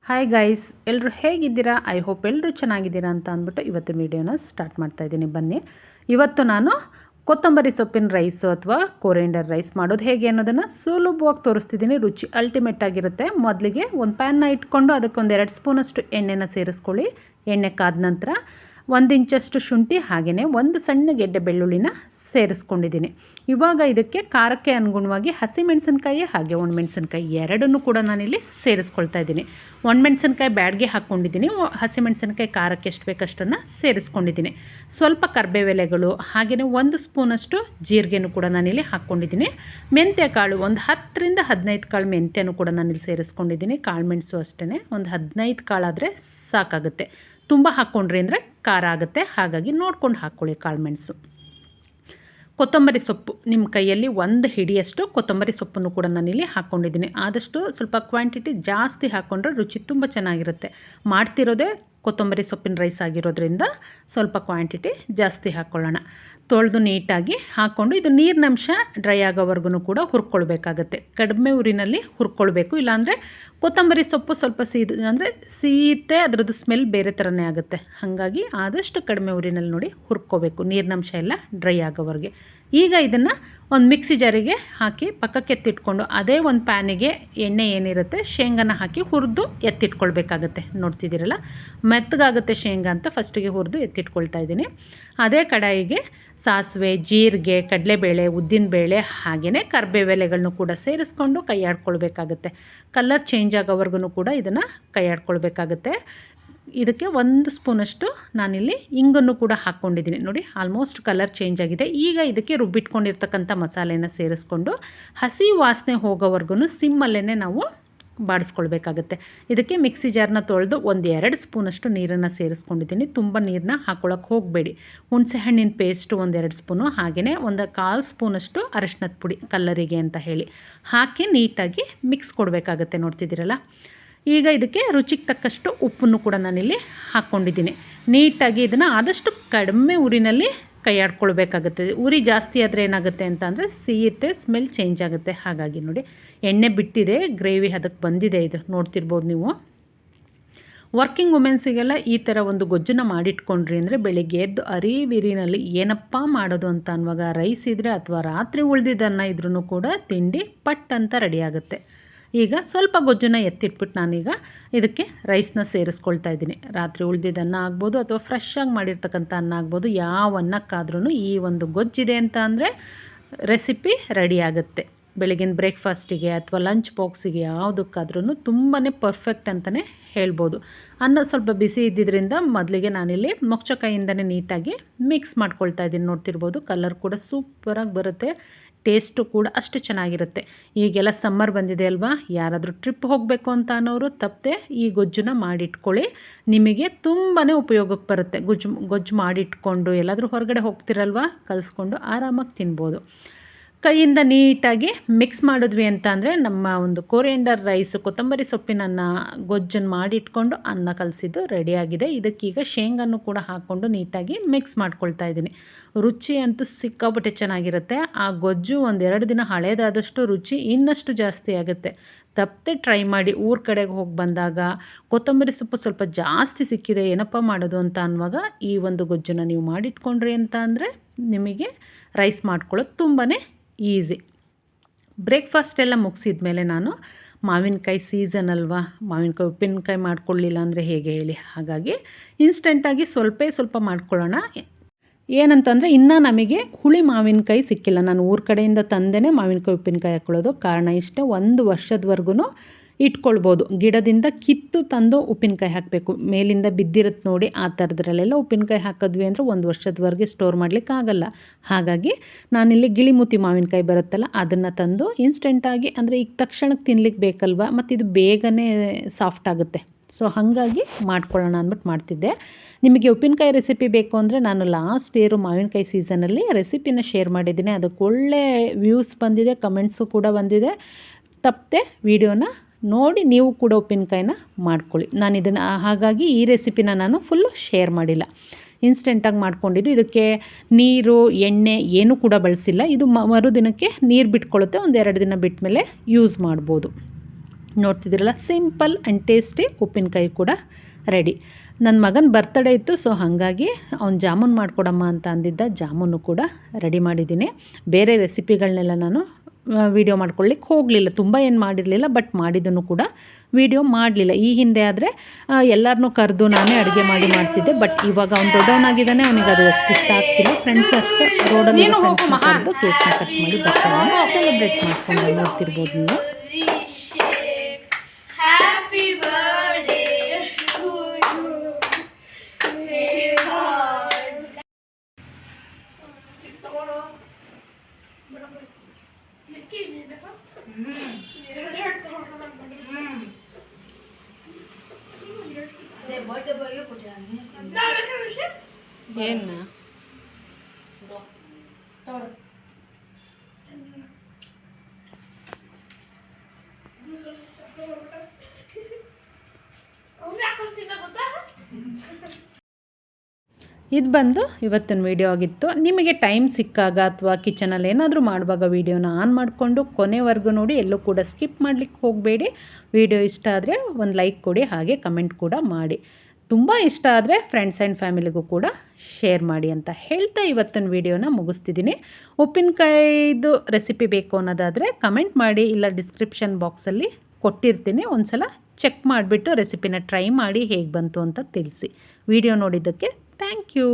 Hi guys, ಎಲ್ಲರೂ ಹೇಗಿದ್ದೀರಾ? I hope ಎಲ್ಲರೂ ಚೆನ್ನಾಗಿದ್ದೀರಾ ಅಂತ ಅಂದ್ಬಿಟ್ಟು ಇವತ್ತಿನ ವೀಡಿಯೋನ ಸ್ಟಾರ್ಟ್ ಮಾಡ್ತಾಯಿದ್ದೀನಿ. ಬನ್ನಿ, ಇವತ್ತು ನಾನು ಕೊತ್ತಂಬರಿ ಸೊಪ್ಪಿನ ರೈಸು ಅಥವಾ ಕೊರಿಯಂಡರ್ ರೈಸ್ ಮಾಡೋದು ಹೇಗೆ ಅನ್ನೋದನ್ನು ಸುಲಭವಾಗಿ ತೋರಿಸ್ತಿದ್ದೀನಿ. ರುಚಿ ಅಲ್ಟಿಮೇಟ್ ಆಗಿರುತ್ತೆ. ಮೊದಲಿಗೆ ಒಂದು ಪ್ಯಾನ್ನ ಇಟ್ಕೊಂಡು ಅದಕ್ಕೆ ಒಂದು 2 ಸ್ಪೂನಷ್ಟು ಎಣ್ಣೆನ ಸೇರಿಸ್ಕೊಳ್ಳಿ. ಎಣ್ಣೆ ಕಾದ ನಂತರ 1 ಇಂಚಷ್ಟು ಶುಂಠಿ ಹಾಗೆಯೇ 1 ಸಣ್ಣ ಗೆಡ್ಡೆ ಬೆಳ್ಳುಳ್ಳಿನ ಸೇರಿಸ್ಕೊಂಡಿದ್ದೀನಿ. ಇವಾಗ ಇದಕ್ಕೆ ಖಾರಕ್ಕೆ ಅನುಗುಣವಾಗಿ ಹಸಿಮೆಣಸಿನ್ಕಾಯಿ ಹಾಗೆ ಒಣಮೆಣಸಿನ್ಕಾಯಿ ಎರಡನ್ನೂ ಕೂಡ ನಾನಿಲ್ಲಿ ಸೇರಿಸ್ಕೊಳ್ತಾ ಇದ್ದೀನಿ. ಒಣಮೆಣಸಿನ್ಕಾಯಿ ಬ್ಯಾಡ್ಗೆ ಹಾಕ್ಕೊಂಡಿದ್ದೀನಿ, ಹಸಿಮೆಣಸಿನ್ಕಾಯಿ ಖಾರಕ್ಕೆ ಎಷ್ಟು ಬೇಕಷ್ಟನ್ನು ಸೇರಿಸ್ಕೊಂಡಿದ್ದೀನಿ. ಸ್ವಲ್ಪ ಕರಿಬೇವೆಲೆಗಳು ಹಾಗೆಯೇ 1 ಸ್ಪೂನಷ್ಟು ಜೀರಿಗೆನೂ ಕೂಡ ನಾನಿಲ್ಲಿ ಹಾಕ್ಕೊಂಡಿದ್ದೀನಿ. ಮೆಂತ್ಯ ಕಾಳು ಒಂದು 10ರಿಂದ 15 ಕಾಳು ಮೆಂತ್ಯನೂ ಕೂಡ ನಾನಿಲ್ಲಿ ಸೇರಿಸ್ಕೊಂಡಿದ್ದೀನಿ. ಕಾಳು ಮೆಣಸು ಅಷ್ಟೇ ಒಂದು 15 ಕಾಳಾದರೆ ಸಾಕಾಗುತ್ತೆ. ತುಂಬ ಹಾಕ್ಕೊಂಡ್ರಿ ಅಂದರೆ ಖಾರ ಆಗುತ್ತೆ, ಹಾಗಾಗಿ ನೋಡ್ಕೊಂಡು ಹಾಕ್ಕೊಳ್ಳಿ ಕಾಳು ಮೆಣಸು. ಕೊತ್ತಂಬರಿ ಸೊಪ್ಪು ನಿಮ್ಮ ಕೈಯಲ್ಲಿ 1 ಹಿಡಿಯಷ್ಟು ಕೊತ್ತಂಬರಿ ಸೊಪ್ಪನ್ನು ಕೂಡ ನಾನಿಲ್ಲಿ ಹಾಕ್ಕೊಂಡಿದ್ದೀನಿ. ಆದಷ್ಟು ಸ್ವಲ್ಪ ಕ್ವಾಂಟಿಟಿ ಜಾಸ್ತಿ ಹಾಕ್ಕೊಂಡ್ರೆ ರುಚಿ ತುಂಬ ಚೆನ್ನಾಗಿರುತ್ತೆ. ಮಾಡ್ತಿರೋದೇ ಕೊತ್ತಂಬರಿ ಸೊಪ್ಪಿನ ರೈಸ್ ಆಗಿರೋದ್ರಿಂದ ಸ್ವಲ್ಪ ಕ್ವಾಂಟಿಟಿ ಜಾಸ್ತಿ ಹಾಕ್ಕೊಳ್ಳೋಣ. ತೊಳೆದು ನೀಟಾಗಿ ಹಾಕ್ಕೊಂಡು ಇದು ನೀರಿನಂಶ ಡ್ರೈ ಆಗೋವರೆಗೂ ಕೂಡ ಹುರ್ಕೊಳ್ಬೇಕಾಗತ್ತೆ. ಕಡಿಮೆ ಉರಿನಲ್ಲಿ ಹುರ್ಕೊಳ್ಬೇಕು, ಇಲ್ಲಾಂದರೆ ಕೊತ್ತಂಬರಿ ಸೊಪ್ಪು ಸ್ವಲ್ಪ ಸಿಹಿಯುತ್ತೆ, ಅದರದ್ದು ಸ್ಮೆಲ್ ಬೇರೆ ಥರನೇ ಆಗುತ್ತೆ. ಹಾಗಾಗಿ ಆದಷ್ಟು ಕಡಿಮೆ ಉರಿನಲ್ಲಿ ನೋಡಿ ಹುರ್ಕೋಬೇಕು, ನೀರಿನಂಶ ಎಲ್ಲ ಡ್ರೈ ಆಗೋವರೆಗೆ. ಈಗ ಇದನ್ನು ಒಂದು ಮಿಕ್ಸಿ ಜಾರಿಗೆ ಹಾಕಿ ಪಕ್ಕಕ್ಕೆ ಎತ್ತಿಟ್ಕೊಂಡು ಅದೇ ಒಂದು ಪ್ಯಾನಿಗೆ ಎಣ್ಣೆ ಏನಿರುತ್ತೆ ಶೇಂಗಾನ ಹಾಕಿ ಹುರಿದು ಎತ್ತಿಟ್ಕೊಳ್ಬೇಕಾಗತ್ತೆ. ನೋಡ್ತಿದ್ದೀರಲ್ಲ, ಮೆತ್ತಗಾಗುತ್ತೆ ಶೇಂಗಾ ಅಂತ ಫಸ್ಟಿಗೆ ಹುರಿದು ಎತ್ತಿಟ್ಕೊಳ್ತಾ ಇದ್ದೀನಿ. ಅದೇ ಕಡಾಯಿಗೆ ಸಾಸಿವೆ, ಜೀರಿಗೆ, ಕಡಲೆಬೇಳೆ, ಉದ್ದಿನಬೇಳೆ ಹಾಗೆಯೇ ಕರಿಬೇವೆಲೆಗಳನ್ನು ಕೂಡ ಸೇರಿಸ್ಕೊಂಡು ಕೈ ಆಡ್ಕೊಳ್ಬೇಕಾಗತ್ತೆ. ಕಲರ್ ಚೇಂಜ್ ಆಗೋವರೆಗೂ ಕೂಡ ಇದನ್ನು ಕೈ ಆಡ್ಕೊಳ್ಬೇಕಾಗತ್ತೆ. ಇದಕ್ಕೆ 1 ಸ್ಪೂನಷ್ಟು ನಾನಿಲ್ಲಿ ಇಂಗನ್ನು ಕೂಡ ಹಾಕ್ಕೊಂಡಿದ್ದೀನಿ. ನೋಡಿ, ಆಲ್ಮೋಸ್ಟ್ ಕಲರ್ ಚೇಂಜ್ ಆಗಿದೆ. ಈಗ ಇದಕ್ಕೆ ರುಬ್ಬಿಟ್ಕೊಂಡಿರ್ತಕ್ಕಂಥ ಮಸಾಲೆನ ಸೇರಿಸ್ಕೊಂಡು ಹಸಿ ವಾಸನೆ ಹೋಗೋವರೆಗೂ ಸಿಮ್ಮಲ್ಲೇ ನಾವು ಬಾಡಿಸ್ಕೊಳ್ಬೇಕಾಗತ್ತೆ. ಇದಕ್ಕೆ ಮಿಕ್ಸಿ ಜಾರ್ನ ತೊಳೆದು 1-2 ಸ್ಪೂನಷ್ಟು ನೀರನ್ನು ಸೇರಿಸ್ಕೊಂಡಿದ್ದೀನಿ. ತುಂಬ ನೀರನ್ನ ಹಾಕ್ಕೊಳ್ಳೋಕೆ ಹೋಗಬೇಡಿ. ಹುಣಸೆ ಹಣ್ಣಿನ ಪೇಸ್ಟು 1-2 ಸ್ಪೂನು ಹಾಗೆಯೇ 1/4 ಸ್ಪೂನಷ್ಟು ಅರಶಿನದ ಪುಡಿ ಕಲ್ಲರಿಗೆ ಅಂತ ಹೇಳಿ ಹಾಕಿ ನೀಟಾಗಿ ಮಿಕ್ಸ್ ಕೊಡಬೇಕಾಗತ್ತೆ. ನೋಡ್ತಿದ್ದೀರಲ್ಲ, ಈಗ ಇದಕ್ಕೆ ರುಚಿಗೆ ತಕ್ಕಷ್ಟು ಉಪ್ಪನ್ನು ಕೂಡ ನಾನಿಲ್ಲಿ ಹಾಕ್ಕೊಂಡಿದ್ದೀನಿ. ನೀಟಾಗಿ ಇದನ್ನು ಆದಷ್ಟು ಕಡಿಮೆ ಉರಿನಲ್ಲಿ ಕೈ ಆಡ್ಕೊಳ್ಬೇಕಾಗುತ್ತೆ. ಉರಿ ಜಾಸ್ತಿ ಆದರೆ ಏನಾಗುತ್ತೆ ಅಂತ ಅಂದರೆ ಸಿಹಿಯುತ್ತೆ, ಸ್ಮೆಲ್ ಚೇಂಜ್ ಆಗುತ್ತೆ. ಹಾಗಾಗಿ ನೋಡಿ, ಎಣ್ಣೆ ಬಿಟ್ಟಿದೆ, ಗ್ರೇವಿ ಅದಕ್ಕೆ ಬಂದಿದೆ. ಇದು ನೋಡ್ತಿರ್ಬೋದು ನೀವು. ವರ್ಕಿಂಗ್ ವುಮೆನ್ಸಿಗೆಲ್ಲ ಈ ಥರ ಒಂದು ಗೊಜ್ಜನ್ನು ಮಾಡಿಟ್ಕೊಂಡ್ರಿ ಅಂದರೆ ಬೆಳಿಗ್ಗೆ ಎದ್ದು ಅರಿವಿರಿನಲ್ಲಿ ಏನಪ್ಪ ಮಾಡೋದು ಅಂತ ಅನ್ನುವಾಗ ರೈಸ್ ಇದ್ದರೆ ಅಥವಾ ರಾತ್ರಿ ಉಳಿದಿದ್ದನ್ನು ಇದ್ರೂ ಕೂಡ ತಿಂಡಿ ಪಟ್ ಅಂತ ರೆಡಿ ಆಗುತ್ತೆ. ಈಗ ಸ್ವಲ್ಪ ಗೊಜ್ಜನ್ನು ಎತ್ತಿಟ್ಬಿಟ್ಟು ನಾನೀಗ ಇದಕ್ಕೆ ರೈಸ್ನ ಸೇರಿಸ್ಕೊಳ್ತಾ ಇದ್ದೀನಿ. ರಾತ್ರಿ ಉಳಿದಿದ್ದ ಅನ್ನ ಆಗ್ಬೋದು ಅಥವಾ ಫ್ರೆಶ್ ಆಗಿ ಮಾಡಿರ್ತಕ್ಕಂಥ ಅನ್ನ ಆಗ್ಬೋದು, ಯಾವ ಅನ್ನಕ್ಕಾದ್ರೂ ಈ ಒಂದು ಗೊಜ್ಜಿದೆ ಅಂತ ಅಂದರೆ ರೆಸಿಪಿ ರೆಡಿ ಆಗುತ್ತೆ. ಬೆಳಗಿನ ಬ್ರೇಕ್ಫಾಸ್ಟಿಗೆ ಅಥವಾ ಲಂಚ್ ಬಾಕ್ಸಿಗೆ ಯಾವುದಕ್ಕಾದ್ರೂ ತುಂಬಾ ಪರ್ಫೆಕ್ಟ್ ಅಂತಲೇ ಹೇಳ್ಬೋದು. ಅನ್ನ ಸ್ವಲ್ಪ ಬಿಸಿ ಇದ್ದಿದ್ದರಿಂದ ಮೊದಲಿಗೆ ನಾನಿಲ್ಲಿ ಮೊಗಚಕೈಯಿಂದನೇ ನೀಟಾಗಿ ಮಿಕ್ಸ್ ಮಾಡ್ಕೊಳ್ತಾ ಇದ್ದೀನಿ. ನೋಡ್ತಿರ್ಬೋದು, ಕಲರ್ ಕೂಡ ಸೂಪರಾಗಿ ಬರುತ್ತೆ, ಟೇಸ್ಟು ಕೂಡ ಅಷ್ಟು ಚೆನ್ನಾಗಿರುತ್ತೆ. ಈಗೆಲ್ಲ ಸಮ್ಮರ್ ಬಂದಿದೆ ಅಲ್ವಾ, ಯಾರಾದರೂ ಟ್ರಿಪ್ ಹೋಗಬೇಕು ಅಂತ ಅನ್ನೋರು ತಪ್ಪದೆ ಈ ಗೊಜ್ಜನ್ನ ಮಾಡಿಟ್ಕೊಳ್ಳಿ. ನಿಮಗೆ ತುಂಬಾ ಉಪಯೋಗಕ್ಕೆ ಬರುತ್ತೆ. ಗೊಜ್ಜು ಮಾಡಿಟ್ಕೊಂಡು ಎಲ್ಲಾದರೂ ಹೊರಗಡೆ ಹೋಗ್ತಿರಲ್ವ, ಕಲಿಸ್ಕೊಂಡು ಆರಾಮಾಗಿ ತಿನ್ಬೋದು. ಕೈಯಿಂದ ನೀಟಾಗಿ ಮಿಕ್ಸ್ ಮಾಡಿದ್ವಿ ಅಂತ ಅಂದರೆ ನಮ್ಮ ಒಂದು ಕೊರಿಯಂಡರ್ ರೈಸ್ ಕೊತ್ತಂಬರಿ ಸೊಪ್ಪಿನ ಗೊಜ್ಜನ್ನು ಮಾಡಿಟ್ಕೊಂಡು ಅನ್ನ ಕಲಸಿದ್ದು ರೆಡಿಯಾಗಿದೆ. ಇದಕ್ಕೀಗ ಶೇಂಗನ್ನು ಕೂಡ ಹಾಕ್ಕೊಂಡು ನೀಟಾಗಿ ಮಿಕ್ಸ್ ಮಾಡ್ಕೊಳ್ತಾ ಇದ್ದೀನಿ. ರುಚಿ ಅಂತೂ ಸಿಕ್ಕಾಪಟ್ಟೆ ಚೆನ್ನಾಗಿರುತ್ತೆ. ಆ ಗೊಜ್ಜು 1-2 ದಿನ ಹಳೇದಾದಷ್ಟು ರುಚಿ ಇನ್ನಷ್ಟು ಜಾಸ್ತಿ ಆಗುತ್ತೆ. ತಪ್ಪದೆ ಟ್ರೈ ಮಾಡಿ. ಊರ ಕಡೆಗೆ ಹೋಗಿ ಬಂದಾಗ ಕೊತ್ತಂಬರಿ ಸೊಪ್ಪು ಸ್ವಲ್ಪ ಜಾಸ್ತಿ ಸಿಕ್ಕಿದೆ, ಏನಪ್ಪ ಮಾಡೋದು ಅಂತ ಅನ್ನುವಾಗ ಈ ಒಂದು ಗೊಜ್ಜನ್ನು ನೀವು ಮಾಡಿಟ್ಕೊಂಡ್ರಿ ಅಂತ ಅಂದರೆ ನಿಮಗೆ ರೈಸ್ ಮಾಡ್ಕೊಳ್ಳೋದು ತುಂಬಾ ಈಸಿ. ಬ್ರೇಕ್ಫಾಸ್ಟ್ ಎಲ್ಲ ಮುಗಿಸಿದ ಮೇಲೆ ನಾನು ಮಾವಿನಕಾಯಿ ಸೀಸನ್ ಅಲ್ವಾ, ಮಾವಿನಕಾಯಿ ಉಪ್ಪಿನಕಾಯಿ ಮಾಡ್ಕೊಳ್ಳಿಲ್ಲ ಅಂದರೆ ಹೇಗೆ ಹೇಳಿ, ಹಾಗಾಗಿ ಇನ್ಸ್ಟೆಂಟಾಗಿ ಸ್ವಲ್ಪ ಮಾಡ್ಕೊಳ್ಳೋಣ. ಏನಂತಂದರೆ ಇನ್ನೂ ನಮಗೆ ಹುಳಿ ಮಾವಿನಕಾಯಿ ಸಿಕ್ಕಿಲ್ಲ. ನಾನು ಊರ ಕಡೆಯಿಂದ ತಂದೇ ಮಾವಿನಕಾಯಿ ಉಪ್ಪಿನಕಾಯಿ ಹಾಕ್ಕೊಳ್ಳೋದು. ಕಾರಣ ಇಷ್ಟೇ, 1 ವರ್ಷದವರೆಗೂ ಇಟ್ಕೊಳ್ಬೋದು. ಗಿಡದಿಂದ ಕಿತ್ತು ತಂದು ಉಪ್ಪಿನಕಾಯಿ ಹಾಕಬೇಕು. ಮೇಲಿಂದ ಬಿದ್ದಿರುತ್ತೆ ನೋಡಿ, ಆ ಥರದ್ರಲ್ಲೆಲ್ಲ ಉಪ್ಪಿನಕಾಯಿ ಹಾಕಿದ್ವಿ ಅಂದರೆ 1 ವರ್ಷದವರೆಗೆ ಸ್ಟೋರ್ ಮಾಡಲಿಕ್ಕೆ ಆಗಲ್ಲ. ಹಾಗಾಗಿ ನಾನಿಲ್ಲಿ ಗಿಳಿಮೂತಿ ಮಾವಿನಕಾಯಿ ಬರುತ್ತಲ್ಲ, ಅದನ್ನು ತಂದು ಇನ್ಸ್ಟೆಂಟಾಗಿ, ಅಂದರೆ ಈಗ ತಕ್ಷಣಕ್ಕೆ ತಿನ್ಲಿಕ್ಕೆ ಬೇಕಲ್ವ, ಮತ್ತು ಇದು ಬೇಗನೆ ಸಾಫ್ಟ್ ಆಗುತ್ತೆ. ಸೊ ಹಾಗಾಗಿ ಮಾಡ್ಕೊಳ್ಳೋಣ ಅಂದ್ಬಿಟ್ಟು ಮಾಡ್ತಿದ್ದೆ. ನಿಮಗೆ ಉಪ್ಪಿನಕಾಯಿ ರೆಸಿಪಿ ಬೇಕು ಅಂದರೆ ನಾನು ಲಾಸ್ಟ್ ಇಯರು ಮಾವಿನಕಾಯಿ ಸೀಸನಲ್ಲಿ ರೆಸಿಪಿನ ಶೇರ್ ಮಾಡಿದ್ದೀನಿ. ಅದಕ್ಕೆ ಒಳ್ಳೆ ವ್ಯೂಸ್ ಬಂದಿದೆ, ಕಮೆಂಟ್ಸು ಕೂಡ ಬಂದಿದೆ. ತಪ್ಪದೆ ವಿಡಿಯೋನ ನೋಡಿ ನೀವು ಕೂಡ ಉಪ್ಪಿನಕಾಯಿನ ಮಾಡ್ಕೊಳ್ಳಿ. ನಾನು ಇದನ್ನು ಹಾಗಾಗಿ ಈ ರೆಸಿಪಿನ ನಾನು ಫುಲ್ಲು ಶೇರ್ ಮಾಡಿಲ್ಲ, ಇನ್ಸ್ಟೆಂಟಾಗಿ ಮಾಡ್ಕೊಂಡಿದ್ದು. ಇದಕ್ಕೆ ನೀರು, ಎಣ್ಣೆ ಏನೂ ಕೂಡ ಬಳಸಿಲ್ಲ. ಇದು ಮರುದಿನಕ್ಕೆ ನೀರು ಬಿಟ್ಕೊಳ್ಳುತ್ತೆ. 1-2 ದಿನ ಬಿಟ್ಟ ಮೇಲೆ ಯೂಸ್ ಮಾಡ್ಬೋದು. ನೋಡ್ತಿದ್ದೀರಲ್ಲ, ಸಿಂಪಲ್ ಆ್ಯಂಡ್ ಟೇಸ್ಟಿ ಉಪ್ಪಿನಕಾಯಿ ಕೂಡ ರೆಡಿ. ನನ್ನ ಮಗನ ಬರ್ತಡೇ ಇತ್ತು, ಸೊ ಹಾಗಾಗಿ ಅವ್ನು ಜಾಮೂನ್ ಮಾಡಿಕೊಡಮ್ಮ ಅಂತ ಅಂದಿದ್ದ. ಜಾಮೂನು ಕೂಡ ರೆಡಿ ಮಾಡಿದ್ದೀನಿ. ಬೇರೆ ರೆಸಿಪಿಗಳನ್ನೆಲ್ಲ ನಾನು ವೀಡಿಯೋ ಮಾಡ್ಕೊಳ್ಳಿಕ್ಕೆ ಹೋಗಲಿಲ್ಲ, ತುಂಬ ಏನು ಮಾಡಿರಲಿಲ್ಲ, ಬಟ್ ಮಾಡಿದ್ದನ್ನು ಕೂಡ ವೀಡಿಯೋ ಮಾಡಲಿಲ್ಲ. ಈ ಹಿಂದೆ ಆದರೆ ಎಲ್ಲರನ್ನೂ ಕರೆದು ನಾನೇ ಅಡುಗೆ ಮಾಡ್ತಿದ್ದೆ. ಬಟ್ ಇವಾಗ ಅವ್ನು ದೊಡ್ಡವನಾಗಿದ್ದಾನೆ, ಅವನಿಗೆ ಅದು ಅಷ್ಟು ಇಷ್ಟ ಆಗ್ತಿಲ್ಲ. ಫ್ರೆಂಡ್ಸ್ ಅಷ್ಟೇ ರೋಡಲ್ಲಿ ಫ್ರೆಂಡ್ಸ್ನ ಕರೆದು ಕೇಕ್ನ ಕಟ್ ಮಾಡಿ ಬರ್ತಾನೆ, ಸೆಲೆಬ್ರೇಟ್ ಮಾಡ್ಕೊಂಡು ನೋಡ್ತಿರ್ಬೋದು ನೀವು. ಏನು ಇದು ಬಂದು ಇವತ್ತಿನ ವೀಡಿಯೋ ಆಗಿತ್ತು. ನಿಮಗೆ ಟೈಮ್ ಸಿಕ್ಕಾಗ ಅಥವಾ ಕಿಚನಲ್ಲಿ ಏನಾದರೂ ಮಾಡುವಾಗ ವೀಡಿಯೋನ ಆನ್ ಮಾಡಿಕೊಂಡು ಕೊನೆವರೆಗೂ ನೋಡಿ, ಎಲ್ಲೂ ಕೂಡ ಸ್ಕಿಪ್ ಮಾಡಲಿಕ್ಕೆ ಹೋಗಬೇಡಿ. ವೀಡಿಯೋ ಇಷ್ಟ ಆದರೆ ಒಂದು ಲೈಕ್ ಕೊಡಿ, ಹಾಗೆ ಕಮೆಂಟ್ ಕೂಡ ಮಾಡಿ. ತುಂಬ ಇಷ್ಟ ಆದರೆ ಫ್ರೆಂಡ್ಸ್ ಆ್ಯಂಡ್ ಫ್ಯಾಮಿಲಿಗೂ ಕೂಡ ಶೇರ್ ಮಾಡಿ ಅಂತ ಹೇಳ್ತಾ ಇವತ್ತಿನ ವೀಡಿಯೋನ ಮುಗಿಸ್ತಿದ್ದೀನಿ. ಉಪ್ಪಿನಕಾಯಿದು ರೆಸಿಪಿ ಬೇಕು ಅನ್ನೋದಾದರೆ ಕಮೆಂಟ್ ಮಾಡಿ, ಇಲ್ಲ ಡಿಸ್ಕ್ರಿಪ್ಷನ್ ಬಾಕ್ಸಲ್ಲಿ ಕೊಟ್ಟಿರ್ತೀನಿ. ಒಂದು ಸಲ ಚೆಕ್ ಮಾಡಿಬಿಟ್ಟು ರೆಸಿಪಿನ ಟ್ರೈ ಮಾಡಿ ಹೇಗೆ ಬಂತು ಅಂತ ತಿಳಿಸಿ. ವಿಡಿಯೋ ನೋಡಿದ್ದಕ್ಕೆ ಥ್ಯಾಂಕ್ ಯು.